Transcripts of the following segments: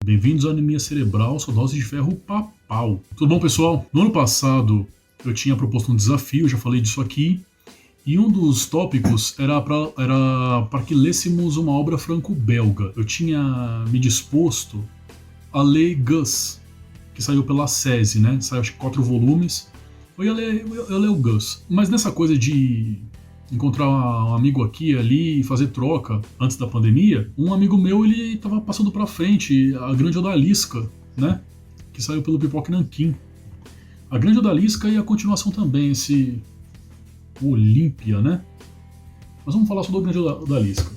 Bem-vindos à Anemia Cerebral, sua dose de ferro papal. Tudo bom, pessoal? No ano passado eu tinha proposto um desafio, já falei disso aqui, e um dos tópicos era para que lêssemos uma obra franco-belga. Eu tinha me disposto a ler Gus, que saiu pela SESI, né? Saiu acho que 4 volumes. Eu ia ler o Gus. Mas nessa coisa de encontrar um amigo aqui e ali e fazer troca antes da pandemia, um amigo meu, ele tava passando pra frente A Grande Odalisca, né? Que saiu pelo Pipoca Nanquim. A Grande Odalisca e a continuação também, esse Olímpia, né? Mas vamos falar sobre a Grande Odalisca.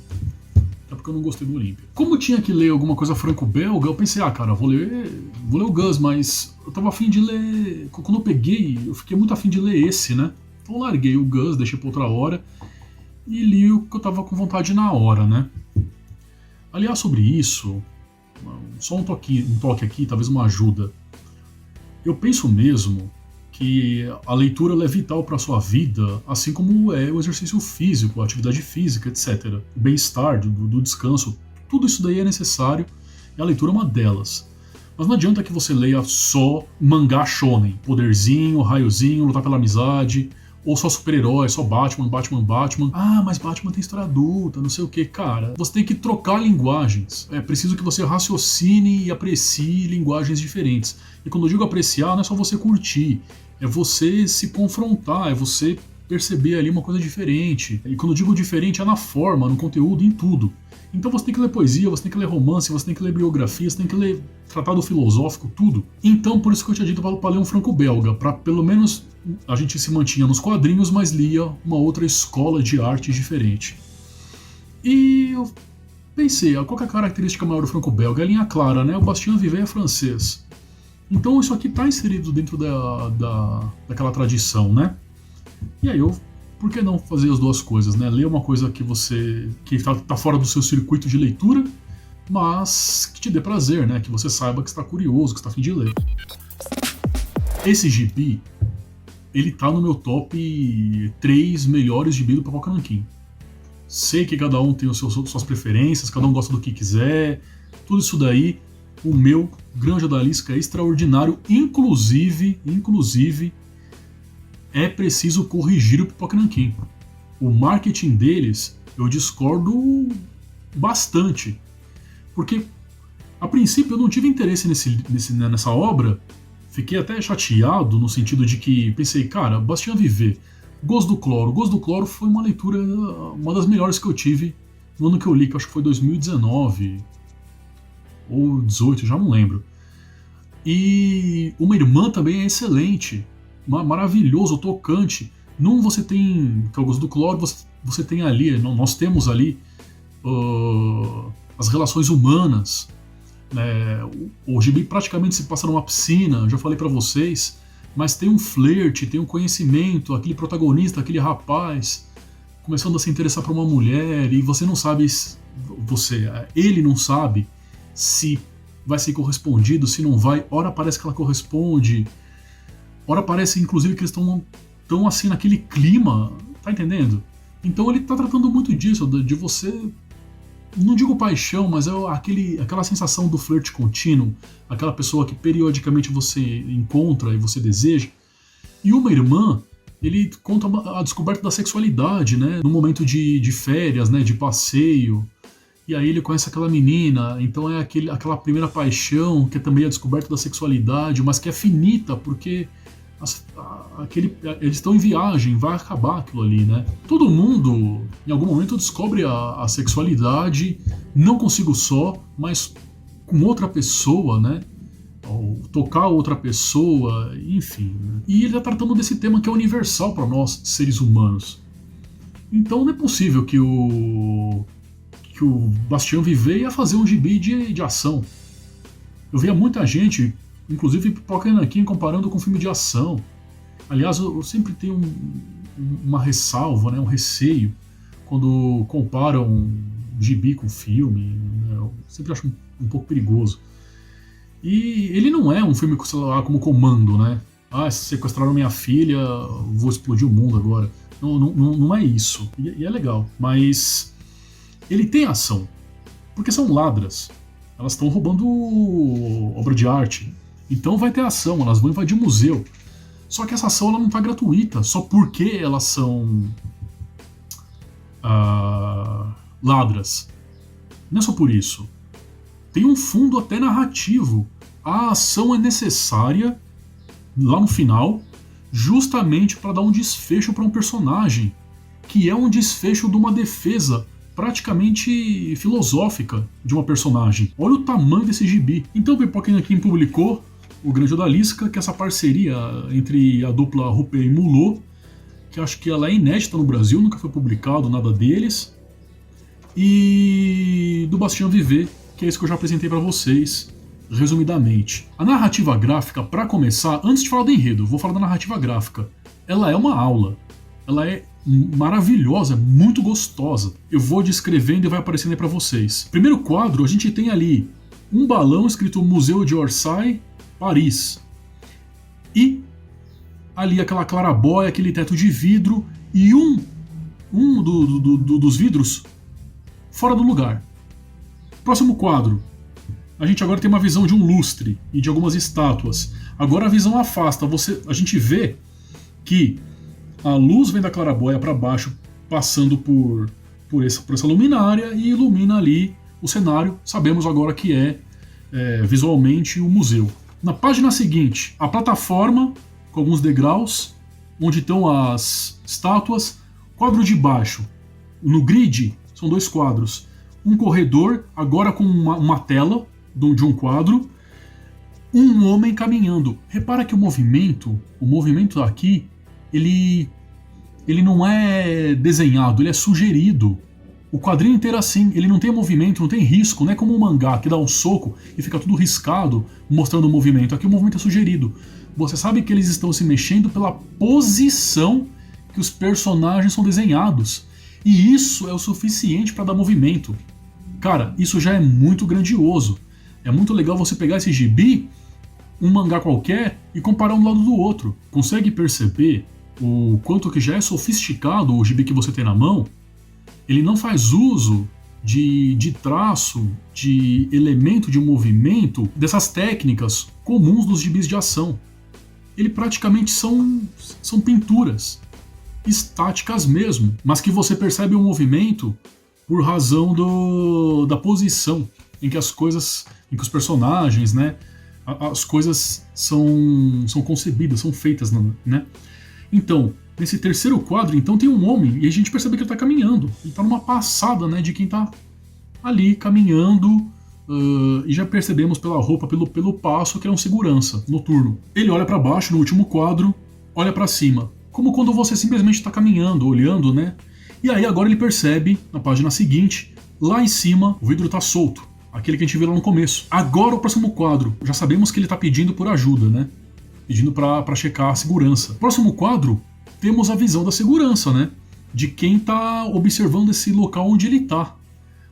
É porque eu não gostei do Olímpia. Como eu tinha que ler alguma coisa franco-belga, eu pensei, cara, vou ler o Gus, mas eu tava afim de ler. Quando eu peguei, eu fiquei muito afim de ler esse, né? Então eu larguei o Gus, deixei pra outra hora e li o que eu tava com vontade na hora, né? Aliás, sobre isso, só um toque aqui, talvez uma ajuda. Eu penso mesmo que a leitura ela é vital para a sua vida, assim como é o exercício físico, a atividade física, etc. O bem-estar, do descanso, tudo isso daí é necessário e a leitura é uma delas. Mas não adianta que você leia só mangá shonen, poderzinho, raiozinho, lutar pela amizade, ou só super-herói, só Batman. Ah, mas Batman tem história adulta, não sei o que. Cara, você tem que trocar linguagens. É preciso que você raciocine e aprecie linguagens diferentes. E quando eu digo apreciar, não é só você curtir, é você se confrontar, é você perceber ali uma coisa diferente. E quando eu digo diferente, é na forma, no conteúdo, em tudo. Então você tem que ler poesia, você tem que ler romance, você tem que ler biografia, você tem que ler tratado filosófico, tudo. Então, por isso que eu tinha dito para ler um franco-belga, para pelo menos a gente se mantinha nos quadrinhos, mas lia uma outra escola de arte diferente. E eu pensei, qual que é a característica maior do franco-belga? É a linha clara, né? O Bastien Vivet é francês. Então isso aqui está inserido dentro daquela tradição, né? E aí por que não fazer as duas coisas, né? Ler uma coisa que tá fora do seu circuito de leitura, mas que te dê prazer, né? Que você saiba que está curioso, que está a fim de ler. Esse gibi, ele tá no meu top 3 melhores gibi do Pipoca Nanquim. Sei que cada um tem suas preferências, cada um gosta do que quiser, tudo isso daí. O meu Grande Odalisca é extraordinário, inclusive é preciso corrigir o Pipoca Nanquim. O marketing deles eu discordo bastante, porque a princípio eu não tive interesse nessa obra, fiquei até chateado no sentido de que pensei, cara, Bastien Vivet, Gozo do Cloro foi uma leitura, uma das melhores que eu tive no ano que eu li, que acho que foi 2019 ou 18, já não lembro. E Uma Irmã também é excelente, maravilhoso, tocante. Num você tem, que é o Gozo do Cloro, você tem ali, nós temos ali as relações humanas. O gibi praticamente se passa numa piscina, já falei pra vocês, mas tem um flerte, tem um conhecimento, aquele protagonista, aquele rapaz começando a se interessar por uma mulher e você não sabe, ele não sabe se vai ser correspondido, se não vai. Ora parece que ela corresponde, ora parece inclusive que eles estão assim naquele clima, tá entendendo? Então ele tá tratando muito disso, de você, não digo paixão, mas é aquela sensação do flerte contínuo, aquela pessoa que periodicamente você encontra e você deseja. E Uma Irmã, ele conta a descoberta da sexualidade, né? No momento de férias, né? De passeio. E aí ele conhece aquela menina, então é aquela primeira paixão, que é também a descoberta da sexualidade, mas que é finita, porque eles estão em viagem, vai acabar aquilo ali, né? Todo mundo, em algum momento, descobre a sexualidade, não consigo só, mas com outra pessoa, né? Ou tocar outra pessoa, enfim. Né? E ele está tratando desse tema que é universal para nós, seres humanos. Então não é possível que o Bastien Vivet ia fazer um gibi de ação. Eu via muita gente, inclusive Pipoca Nanquim, comparando com filme de ação. Aliás, eu sempre tenho uma ressalva, né, um receio, quando comparam gibi com filme. Né, eu sempre acho um pouco perigoso. E ele não é um filme, sei lá, como Comando, né? Sequestraram minha filha, vou explodir o mundo agora. Não é isso. E é legal. Mas ele tem ação. Porque são ladras. Elas estão roubando obra de arte. Então vai ter ação, elas vão invadir o museu. Só que essa ação ela não está gratuita, só porque elas são ladras. Não é só por isso. Tem um fundo até narrativo. A ação é necessária lá no final, justamente para dar um desfecho para um personagem, que é um desfecho de uma defesa praticamente filosófica de uma personagem. Olha o tamanho desse gibi. Então, Pipoquinha aqui publicou O Grande Odalisca, que é essa parceria entre a dupla Rupé e Mulot, que acho que ela é inédita no Brasil, nunca foi publicado nada deles, e do Bastien Viver, que é isso que eu já apresentei para vocês, resumidamente. A narrativa gráfica, para começar, antes de falar do enredo, vou falar da narrativa gráfica. Ela é uma aula. Ela é maravilhosa, muito gostosa. Eu vou descrevendo e vai aparecendo aí para vocês. Primeiro quadro, a gente tem ali um balão escrito Museu de Orsay, Paris. E ali aquela clarabóia, aquele teto de vidro e um dos vidros fora do lugar. Próximo quadro. A gente agora tem uma visão de um lustre e de algumas estátuas. Agora a visão afasta. A gente vê que a luz vem da clarabóia para baixo, passando por essa luminária e ilumina ali o cenário. Sabemos agora que é visualmente o museu. Na página seguinte, a plataforma com alguns degraus, onde estão as estátuas. Quadro de baixo. No grid, são 2 quadros. Um corredor, agora com uma tela de um quadro. Um homem caminhando. Repara que o movimento aqui, ele não é desenhado, ele é sugerido. O quadrinho inteiro é assim, ele não tem movimento, não tem risco, não é como um mangá que dá um soco e fica tudo riscado, mostrando o movimento. Aqui o movimento é sugerido. Você sabe que eles estão se mexendo pela posição que os personagens são desenhados. E isso é o suficiente para dar movimento. Cara, isso já é muito grandioso. É muito legal você pegar esse gibi, um mangá qualquer, e comparar um lado do outro. Consegue perceber o quanto que já é sofisticado o gibi que você tem na mão? Ele não faz uso de traço, de elemento de movimento, dessas técnicas comuns dos gibis de ação. Ele praticamente são pinturas estáticas mesmo, mas que você percebe o movimento por razão da posição em que as coisas, em que os personagens, né, as coisas são concebidas, são feitas, né? Então, nesse terceiro quadro, então tem um homem e a gente percebe que ele está caminhando. Ele está numa passada, né, de quem está ali caminhando. E já percebemos pela roupa, pelo passo, que é um segurança noturno. Ele olha para baixo no último quadro, olha para cima, como quando você simplesmente está caminhando, olhando, né? E aí agora ele percebe, na página seguinte, lá em cima o vidro está solto, aquele que a gente viu lá no começo. Agora o próximo quadro, já sabemos que ele está pedindo por ajuda, né? Pedindo para checar a segurança. Próximo quadro, temos a visão da segurança, né? De quem está observando esse local onde ele está.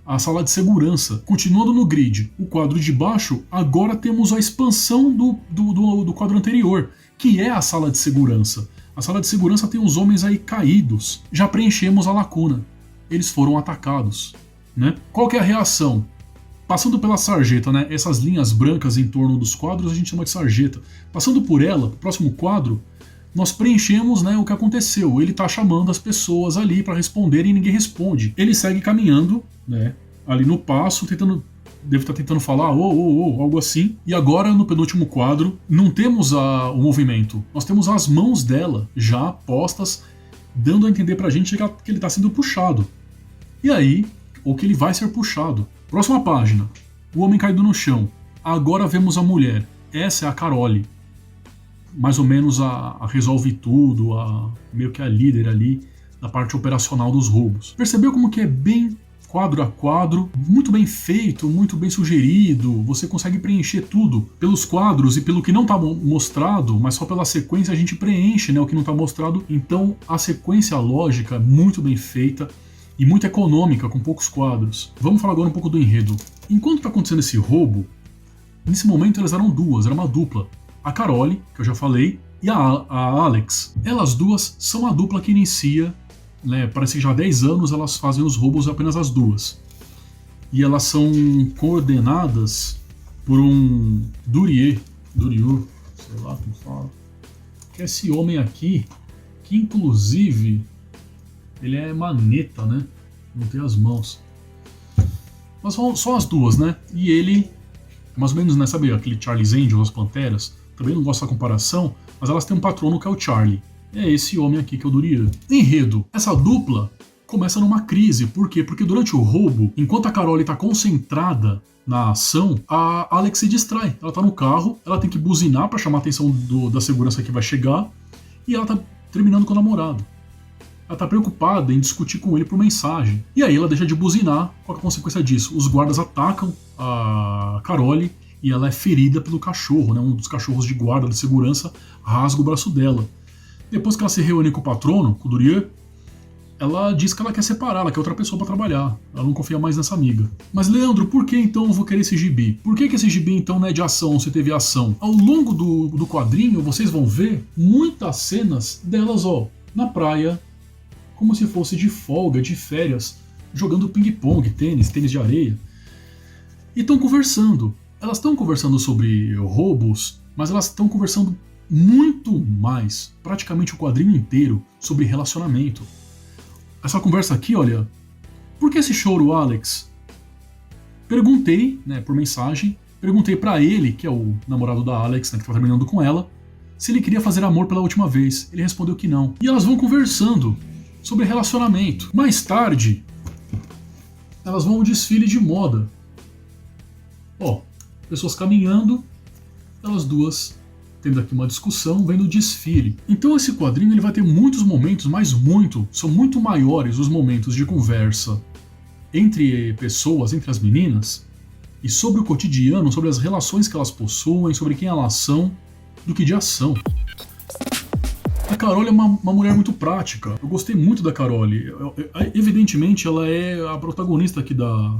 A sala de segurança. Continuando no grid, o quadro de baixo, agora temos a expansão do quadro anterior, que é a sala de segurança. A sala de segurança tem os homens aí caídos. Já preenchemos a lacuna. Eles foram atacados, né? Qual que é a reação? Passando pela sarjeta, né? Essas linhas brancas em torno dos quadros a gente chama de sarjeta. Passando por ela, próximo quadro, nós preenchemos, né, o que aconteceu. Ele está chamando as pessoas ali para responderem e ninguém responde. Ele segue caminhando, né, ali no passo, deve estar tentando falar algo assim. E agora, no penúltimo quadro, não temos o movimento. Nós temos as mãos dela já postas, dando a entender pra gente que ele está sendo puxado. E aí, ou que ele vai ser puxado. Próxima página. O homem caído no chão. Agora vemos a mulher. Essa é a Carole. Mais ou menos a resolve tudo, meio que a líder ali da parte operacional dos roubos. Percebeu como que é bem quadro a quadro, muito bem feito, muito bem sugerido, você consegue preencher tudo pelos quadros e pelo que não está mostrado, mas só pela sequência a gente preenche, né, o que não está mostrado. Então a sequência lógica é muito bem feita e muito econômica, com poucos quadros. Vamos falar agora um pouco do enredo. Enquanto está acontecendo esse roubo, nesse momento elas eram duas, era uma dupla. A Carole, que eu já falei, e a Alex. Elas duas são a dupla que inicia, né, parece que já há 10 anos elas fazem os roubos apenas as duas. e elas são coordenadas por um Durier, sei lá como fala, que é esse homem aqui, que inclusive ele é maneta, né? Não tem as mãos. Mas só as duas, né? E ele, mais ou menos, né? Sabe aquele Charlie's Angels, as Panteras? Também não gosto da comparação, mas elas têm um patrono que é o Charlie. É esse homem aqui que é o Durier. Enredo. Essa dupla começa numa crise. Por quê? Porque durante o roubo, enquanto a Carole está concentrada na ação, a Alex se distrai. Ela tá no carro, ela tem que buzinar para chamar a atenção da segurança que vai chegar, e ela tá terminando com o namorado. Ela tá preocupada em discutir com ele por mensagem. E aí ela deixa de buzinar. Qual é a consequência disso? Os guardas atacam a Carole e ela é ferida pelo cachorro, né? Um dos cachorros de guarda de segurança rasga o braço dela. Depois que ela se reúne com o patrono, com o Durier, ela diz que ela quer separar, ela quer outra pessoa para trabalhar. Ela não confia mais nessa amiga. Mas, Leandro, por que então eu vou querer esse gibi? Por que esse gibi então não é de ação, se teve ação? Ao longo do quadrinho, vocês vão ver muitas cenas delas, na praia, como se fosse de folga, de férias, jogando ping-pong, tênis de areia. E estão conversando. Elas estão conversando sobre roubos, mas elas estão conversando muito mais, praticamente o quadrinho inteiro, sobre relacionamento. Essa conversa aqui, olha, por que esse choro, Alex? Perguntei, né, por mensagem, perguntei pra ele, que é o namorado da Alex, né, que tá terminando com ela, se ele queria fazer amor pela última vez. Ele respondeu que não. E elas vão conversando sobre relacionamento. Mais tarde, elas vão ao desfile de moda. Pessoas caminhando, elas duas tendo aqui uma discussão, vendo o desfile. Então esse quadrinho ele vai ter muitos momentos, mas são muito maiores os momentos de conversa entre pessoas, entre as meninas, e sobre o cotidiano, sobre as relações que elas possuem, sobre quem elas são, do que de ação. A Carole é uma mulher muito prática. Eu gostei muito da Carole. Evidentemente, ela é a protagonista aqui da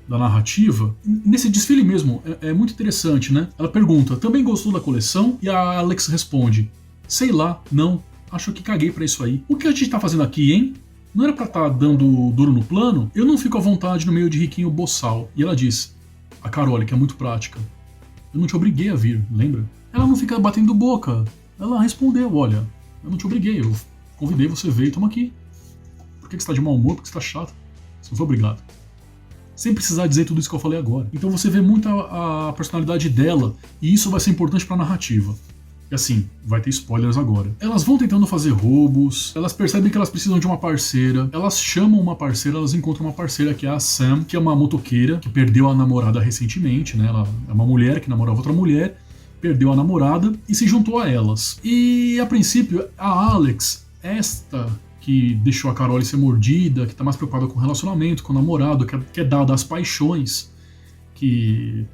narrativa. Nesse desfile mesmo, é muito interessante, né? Ela pergunta, também gostou da coleção? E a Alex responde, sei lá, não, acho que caguei pra isso aí. O que a gente tá fazendo aqui, hein? Não era pra tá dando duro no plano? Eu não fico à vontade no meio de riquinho boçal. E ela diz, a Carole, que é muito prática, eu não te obriguei a vir, lembra? Ela não fica batendo boca. Ela respondeu, olha, eu não te obriguei, eu convidei você veio, toma aqui. Por que você tá de mau humor? Por que você tá chato? Você não foi obrigado. Sem precisar dizer tudo isso que eu falei agora. Então você vê muito a personalidade dela, e isso vai ser importante pra narrativa. E assim, vai ter spoilers agora. Elas vão tentando fazer roubos, elas percebem que elas precisam de uma parceira, elas chamam uma parceira, elas encontram uma parceira que é a Sam, que é uma motoqueira, que perdeu a namorada recentemente, né? Ela é uma mulher que namorava outra mulher, perdeu a namorada e se juntou a elas. E a princípio, a Alex, esta que deixou a Carole ser mordida, que tá mais preocupada com o relacionamento, com o namorado, que é dada às paixões, que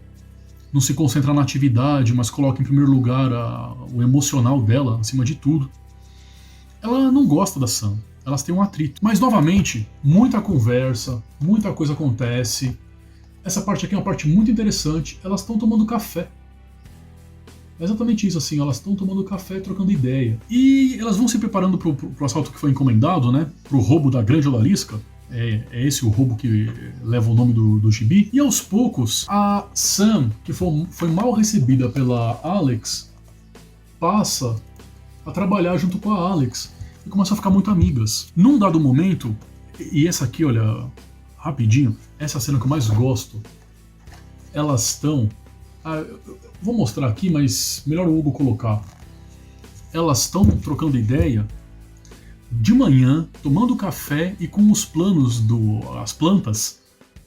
não se concentra na atividade, mas coloca em primeiro lugar o emocional dela, acima de tudo. Ela não gosta da Sam, elas têm um atrito. Mas, novamente, muita conversa, muita coisa acontece. Essa parte aqui é uma parte muito interessante. Elas estão tomando café. É exatamente isso, assim, elas estão tomando café, trocando ideia. E elas vão se preparando pro assalto que foi encomendado, né? Pro roubo da Grande Odalisca. É esse o roubo que leva o nome do gibi. E aos poucos, a Sam, que foi mal recebida pela Alex, passa a trabalhar junto com a Alex. E começam a ficar muito amigas. Num dado momento, e essa aqui, olha, rapidinho, essa cena que eu mais gosto, elas estão... vou mostrar aqui, mas melhor o Hugo colocar. Elas estão trocando ideia de manhã, tomando café e com os planos as plantas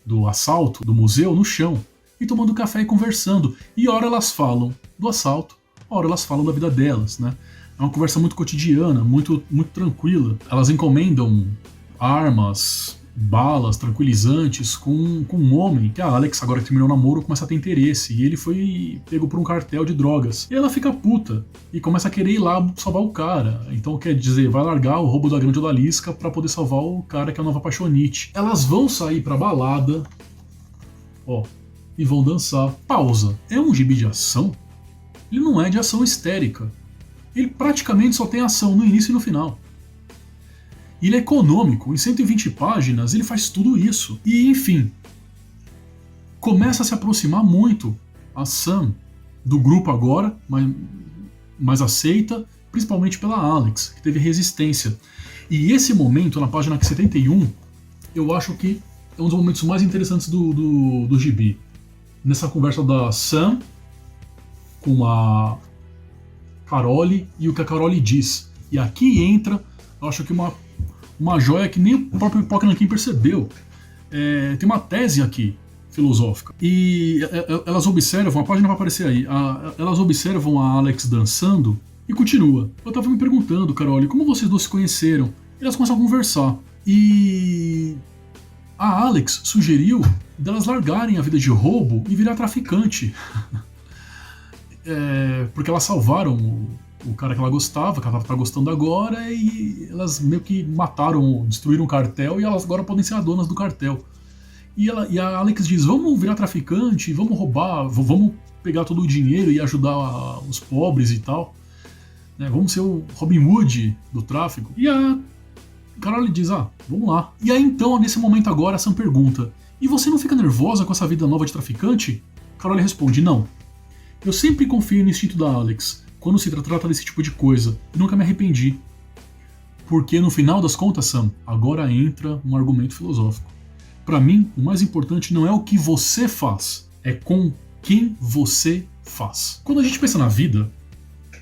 do assalto do museu no chão, e tomando café e conversando. E ora elas falam do assalto, ora elas falam da vida delas, né? É uma conversa muito cotidiana, muito, muito tranquila. Elas encomendam armas, balas, tranquilizantes com um homem que a Alex, agora que terminou o namoro, começa a ter interesse, e ele foi pego por um cartel de drogas. E ela fica puta e começa a querer ir lá salvar o cara. Então, quer dizer, vai largar o roubo da Grande Odalisca pra poder salvar o cara que é a nova paixonite. Elas vão sair pra balada, e vão dançar. Pausa. É um gibi de ação? Ele não é de ação histérica. Ele praticamente só tem ação no início e no final. Ele é econômico, em 120 páginas ele faz tudo isso. E enfim, começa a se aproximar muito a Sam do grupo agora, mais aceita, principalmente pela Alex, que teve resistência. E esse momento, na página 71, eu acho que é um dos momentos mais interessantes do gibi. Nessa conversa da Sam com a Carole e o que a Carole diz. E aqui entra, eu acho que uma joia que nem o próprio Pipoca Nanquim percebeu. Tem uma tese aqui, filosófica. E elas observam, a página vai aparecer aí, elas observam a Alex dançando e continua. Eu tava me perguntando, Carole, como vocês duas se conheceram? E elas começam a conversar. E a Alex sugeriu delas largarem a vida de roubo e virar traficante. Porque elas salvaram o cara que ela gostava, que ela tá gostando agora, e elas meio que mataram, destruíram o cartel, e elas agora podem ser as donas do cartel. E a Alex diz, vamos virar traficante, vamos roubar, vamos pegar todo o dinheiro e ajudar os pobres e tal. Vamos ser o Robin Hood do tráfico. E a Carole diz, vamos lá. E aí então, nesse momento agora, a Sam pergunta, e você não fica nervosa com essa vida nova de traficante? Carole responde, não. Eu sempre confio no instinto da Alex, quando se trata desse tipo de coisa, e nunca me arrependi. Porque no final das contas, Sam, agora entra um argumento filosófico. Para mim, o mais importante não é o que você faz, é com quem você faz. Quando a gente pensa na vida,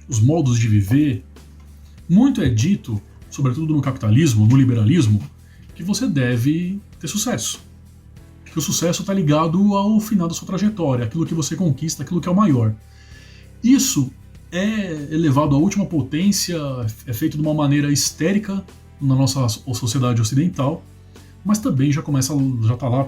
os modos de viver, muito é dito, sobretudo no capitalismo, no liberalismo, que você deve ter sucesso. Que o sucesso está ligado ao final da sua trajetória, aquilo que você conquista, aquilo que é o maior. Isso é elevado à última potência, é feito de uma maneira histérica na nossa sociedade ocidental, mas também já está lá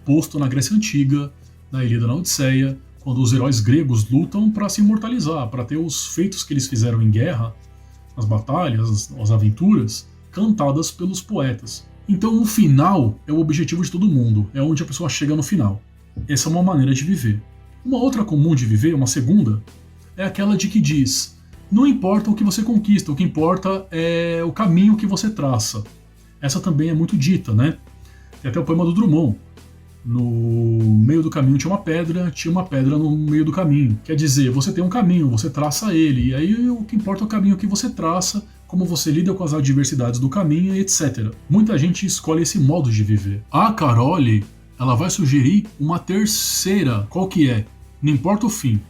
posto na Grécia Antiga, na Ilíada, na Odisseia, quando os heróis gregos lutam para se imortalizar, para ter os feitos que eles fizeram em guerra, as batalhas, as aventuras, cantadas pelos poetas. Então o final é o objetivo de todo mundo, é onde a pessoa chega no final. Essa é uma maneira de viver. Uma outra comum de viver, uma segunda, é aquela de que diz, não importa o que você conquista, o que importa é o caminho que você traça. Essa também é muito dita, né? Tem até o poema do Drummond. No meio do caminho tinha uma pedra no meio do caminho. Quer dizer, você tem um caminho, você traça ele, e aí o que importa é o caminho que você traça, como você lida com as adversidades do caminho, etc. Muita gente escolhe esse modo de viver. A Carole, ela vai sugerir uma terceira. Qual que é? Não importa o fim,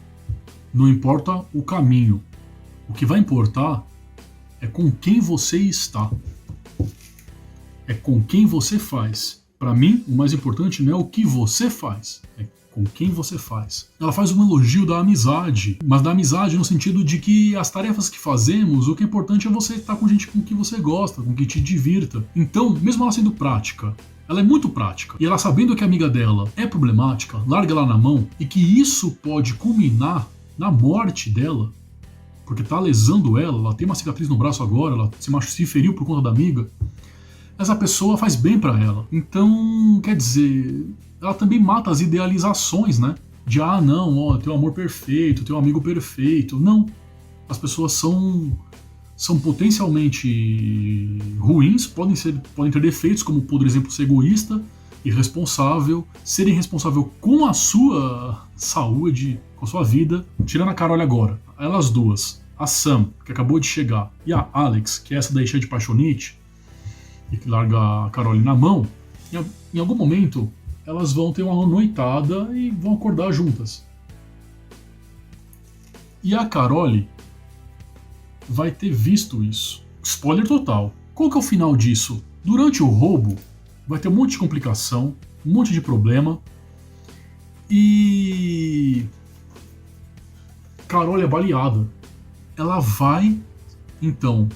não importa o caminho. O que vai importar é com quem você está. É com quem você faz. Para mim, o mais importante não é o que você faz, é com quem você faz. Ela faz um elogio da amizade, mas da amizade no sentido de que as tarefas que fazemos, o que é importante é você estar com gente com quem você gosta, com quem te divirta. Então, mesmo ela sendo prática, ela é muito prática, e ela sabendo que a amiga dela é problemática, larga ela na mão, e que isso pode culminar na morte dela, porque tá lesando ela tem uma cicatriz no braço agora, ela se feriu por conta da amiga, essa pessoa faz bem pra ela. Então, quer dizer, ela também mata as idealizações, né? De, não, ó, teu amor perfeito, teu amigo perfeito. Não. As pessoas são potencialmente ruins, podem ter defeitos, como, por exemplo, ser egoísta, irresponsável, ser irresponsável com a sua saúde, com a sua vida. Tirando a Carole agora, elas duas, a Sam, que acabou de chegar, e a Alex, que é essa daí cheia de paixonite, e que larga a Carole na mão, em algum momento elas vão ter uma noitada e vão acordar juntas. E a Carole vai ter visto isso. Spoiler total. Qual que é o final disso? Durante o roubo, vai ter um monte de complicação, um monte de problema, e Carole é baleada. Ela vai, então,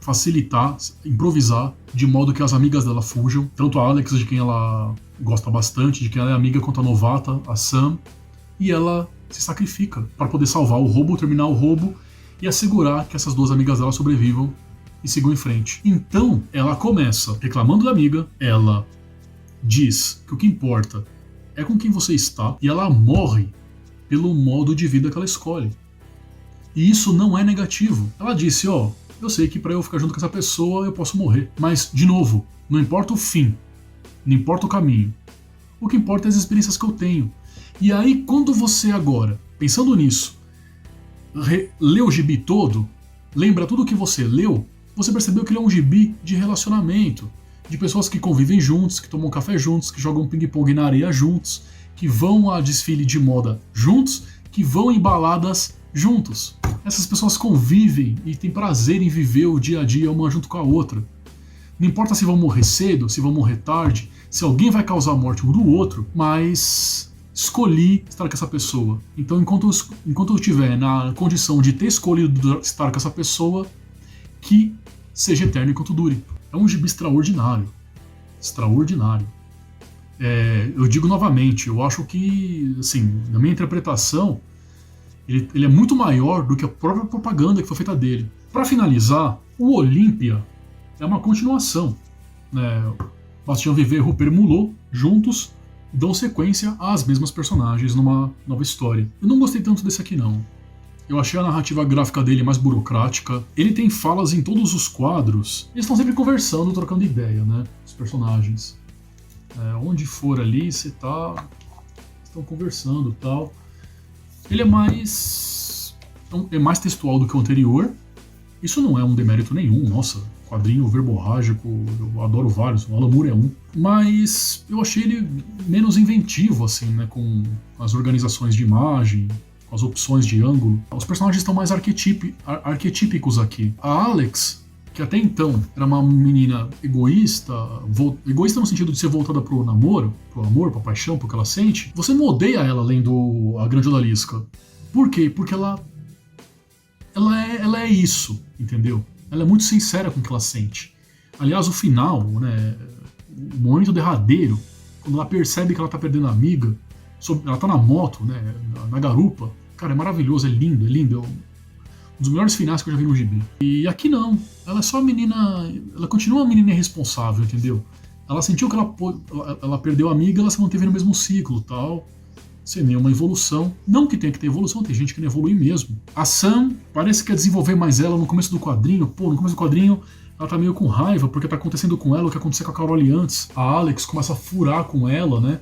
facilitar, improvisar, de modo que as amigas dela fujam, tanto a Alex, de quem ela gosta bastante, de quem ela é amiga, quanto a novata, a Sam, e ela se sacrifica para poder salvar o roubo, terminar o roubo e assegurar que essas duas amigas dela sobrevivam e sigam em frente. Então, ela começa reclamando da amiga, ela diz que o que importa é com quem você está, e ela morre pelo modo de vida que ela escolhe. E isso não é negativo. Ela disse, eu sei que para eu ficar junto com essa pessoa eu posso morrer. Mas, de novo, não importa o fim, não importa o caminho. O que importa é as experiências que eu tenho. E aí, quando você agora, pensando nisso, lê o gibi todo, lembra tudo que você leu, você percebeu que ele é um gibi de relacionamento, de pessoas que convivem juntos, que tomam café juntos, que jogam ping-pong na areia juntos, que vão a desfile de moda juntos, que vão em baladas juntos. Essas pessoas convivem e têm prazer em viver o dia a dia uma junto com a outra. Não importa se vão morrer cedo, se vão morrer tarde, se alguém vai causar a morte um do outro, mas escolhi estar com essa pessoa. Então, enquanto eu estiver na condição de ter escolhido estar com essa pessoa, que seja eterno enquanto dure. É um gibi extraordinário. Extraordinário. Eu digo novamente, eu acho que, assim, na minha interpretação, ele é muito maior do que a própria propaganda que foi feita dele. Para finalizar, o Olímpia é uma continuação. Bastien Viver e Rupert Mulot, juntos, dão sequência às mesmas personagens numa nova história. Eu não gostei tanto desse aqui, não. Eu achei a narrativa gráfica dele mais burocrática. Ele tem falas em todos os quadros. Eles estão sempre conversando, trocando ideia, né? Os personagens. Onde for ali, você tá... Estão conversando e tal. Ele é mais textual do que o anterior. Isso não é um demérito nenhum. Nossa, quadrinho verborrágico, eu adoro vários. O Alan Moore é um. Mas eu achei ele menos inventivo, assim, né? Com as organizações de imagem, com as opções de ângulo. Os personagens estão mais arquetípicos aqui. A Alex, que até então era uma menina egoísta no sentido de ser voltada pro namoro, pro amor, pra paixão, pro que ela sente, você não odeia ela lendo A Grande Odalisca. Por quê? Porque ela é isso, entendeu? Ela é muito sincera com o que ela sente. Aliás, o final, né, o momento derradeiro, quando ela percebe que ela tá perdendo a amiga, ela tá na moto, né, na garupa, cara, é maravilhoso, é lindo, é lindo. Um dos melhores finais que eu já vi no gibi. E aqui não. Ela é só uma menina... Ela continua uma menina irresponsável, entendeu? Ela sentiu que ela perdeu a amiga, ela se manteve no mesmo ciclo, tal. Sem nenhuma evolução. Não que tenha que ter evolução, tem gente que não evolui mesmo. A Sam parece que quer desenvolver mais ela no começo do quadrinho. Pô, no começo do quadrinho ela tá meio com raiva porque tá acontecendo com ela o que aconteceu com a Carole antes. A Alex começa a furar com ela, né?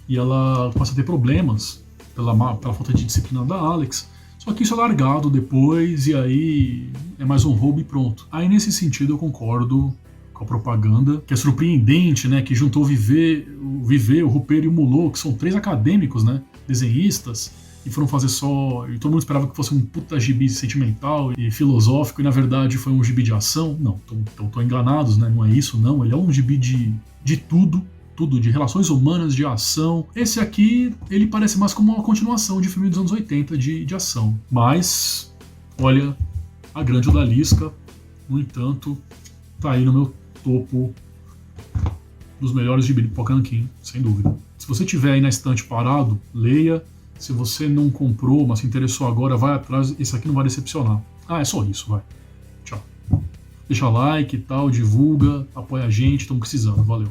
E ela começa a ter problemas pela falta de disciplina da Alex. Só que isso é largado depois e aí é mais um roubo e pronto. Aí nesse sentido eu concordo com a propaganda, que é surpreendente, né? Que juntou o Viver, o Rupert e o Mulot, que são 3 acadêmicos, né? Desenhistas, e foram fazer só... E todo mundo esperava que fosse um puta gibi sentimental e filosófico, e na verdade foi um gibi de ação. Não, estão enganados, né? Não é isso, não. Ele é um gibi de tudo, de relações humanas, de ação. Esse aqui, ele parece mais como uma continuação de filme dos anos 80 de ação. Mas, olha, A Grande Odalisca, no entanto, tá aí no meu topo dos melhores gibi de Pocanquim, sem dúvida. Se você tiver aí na estante parado, leia. Se você não comprou, mas se interessou agora, vai atrás. Esse aqui não vai decepcionar. É só isso, vai. Tchau. Deixa like e tal, divulga, apoia a gente, estamos precisando. Valeu.